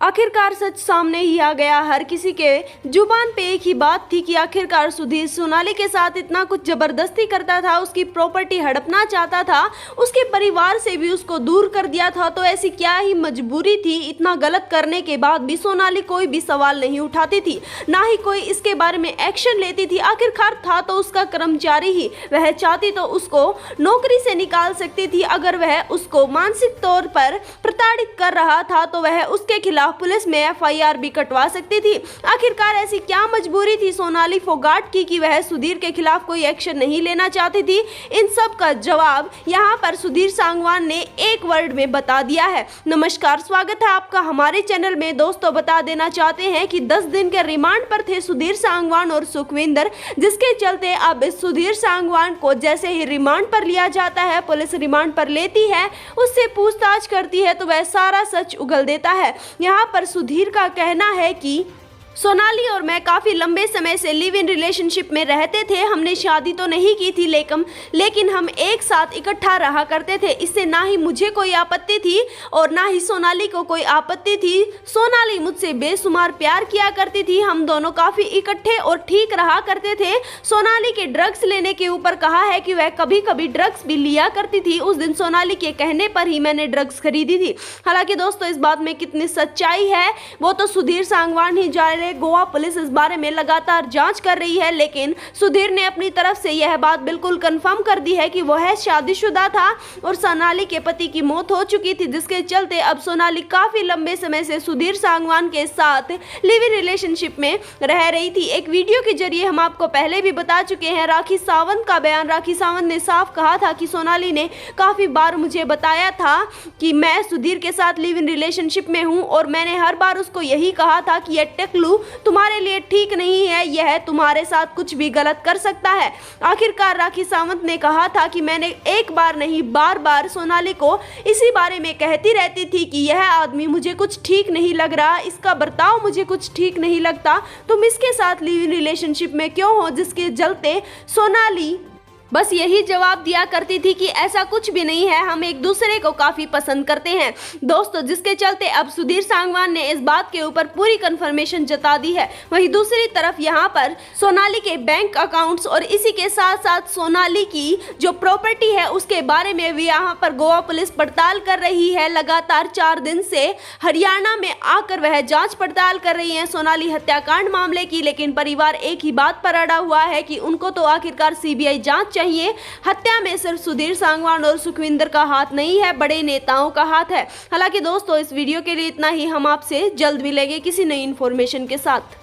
आखिरकार सच सामने ही आ गया। हर किसी के जुबान पे एक ही बात थी कि आखिरकार सुधीर सोनाली के साथ इतना कुछ जबरदस्ती करता था, उसकी प्रॉपर्टी हड़पना चाहता था, उसके परिवार से भी उसको दूर कर दिया था। तो ऐसी क्या ही मजबूरी थी, इतना गलत करने के बाद भी सोनाली कोई भी सवाल नहीं उठाती थी, ना ही कोई इसके बारे में एक्शन लेती थी। आखिरकार था तो उसका कर्मचारी ही, वह चाहती तो उसको नौकरी से निकाल सकती थी। अगर वह उसको मानसिक तौर पर प्रताड़ित कर रहा था तो वह उसके खिलाफ पुलिस में एफआईआर भी कटवा सकती थी। आखिरकार ऐसी क्या मजबूरी थी सोनाली फोगाट की कि वह सुधीर के खिलाफ कोई एक्शन नहीं लेना चाहती थी? इन सब का जवाब यहाँ पर सुधीर सांगवान ने एक वर्ड में बता दिया है। नमस्कार, स्वागत है आपका हमारे चैनल में। दोस्तों, बता देना चाहते हैं कि 10 दिन के रिमांड पर थे सुधीर सांगवान और सुखविंदर, जिसके चलते अब सुधीर सांगवान को जैसे ही रिमांड पर लिया जाता है, पुलिस रिमांड पर लेती है, उससे पूछताछ करती है तो वह सारा सच उगल देता है। यहाँ पर सुधीर का कहना है कि सोनाली और मैं काफ़ी लंबे समय से लिव इन रिलेशनशिप में रहते थे। हमने शादी तो नहीं की थी, लेकिन हम एक साथ इकट्ठा रहा करते थे। इससे ना ही मुझे कोई आपत्ति थी और ना ही सोनाली को कोई आपत्ति थी। सोनाली मुझसे बेशुमार प्यार किया करती थी, हम दोनों काफ़ी इकट्ठे और ठीक रहा करते थे। सोनाली के ड्रग्स लेने के ऊपर कहा है कि वह कभी कभी ड्रग्स भी लिया करती थी। उस दिन सोनाली के कहने पर ही मैंने ड्रग्स खरीदी थी। हालांकि दोस्तों, इस बात में कितनी सच्चाई है वो तो सुधीर सांगवान ही जाने। गोवा पुलिस इस बारे में लगातार जांच कर रही है, लेकिन सुधीर ने अपनी तरफ से यह बात बिल्कुल कंफर्म कर दी है कि वह शादीशुदा था और सोनाली के पति की मौत हो चुकी थी, जिसके चलते अब सोनाली काफी लंबे समय से सुधीर सांगवान के साथ लिव इन रिलेशनशिप में रह रही थी। एक वीडियो के जरिए हम आपको पहले भी बता चुके हैं राखी सावंत का बयान। राखी सावंत ने साफ कहा था कि सोनाली ने काफी बार मुझे बताया था कि मैं सुधीर के साथ लिव इन रिलेशनशिप में हूं और मैंने हर बार उसको यही कहा था कि यह टकलू तुम्हारे लिए ठीक नहीं है, यह तुम्हारे साथ कुछ भी गलत कर सकता है। आखिरकार राखी सावंत ने कहा था कि मैंने एक बार नहीं बार बार सोनाली को इसी बारे में कहती रहती थी कि यह आदमी मुझे कुछ ठीक नहीं लग रहा, इसका बर्ताव मुझे कुछ ठीक नहीं लगता, तुम इसके साथ लिव इन रिलेशनशिप में क्यों हो? जिसके चलते सोनाली बस यही जवाब दिया करती थी कि ऐसा कुछ भी नहीं है, हम एक दूसरे को काफी पसंद करते हैं। दोस्तों, जिसके चलते अब सुधीर सांगवान ने इस बात के ऊपर पूरी कंफर्मेशन जता दी है। वहीं दूसरी तरफ यहाँ पर सोनाली के बैंक अकाउंट्स और इसी के साथ साथ सोनाली की जो प्रॉपर्टी है उसके बारे में भी यहाँ पर गोवा पुलिस पड़ताल कर रही है। लगातार 4 दिन से हरियाणा में आकर वह जांच पड़ताल कर रही है सोनाली हत्याकांड मामले की, लेकिन परिवार एक ही बात पर अड़ा हुआ है कि उनको तो आखिरकार सीबीआई जांच चाहिए। हत्या में सिर्फ सुधीर सांगवान और सुखविंदर का हाथ नहीं है, बड़े नेताओं का हाथ है। हालांकि दोस्तों, इस वीडियो के लिए इतना ही। हम आपसे जल्द मिलेंगे किसी नई इन्फॉर्मेशन के साथ।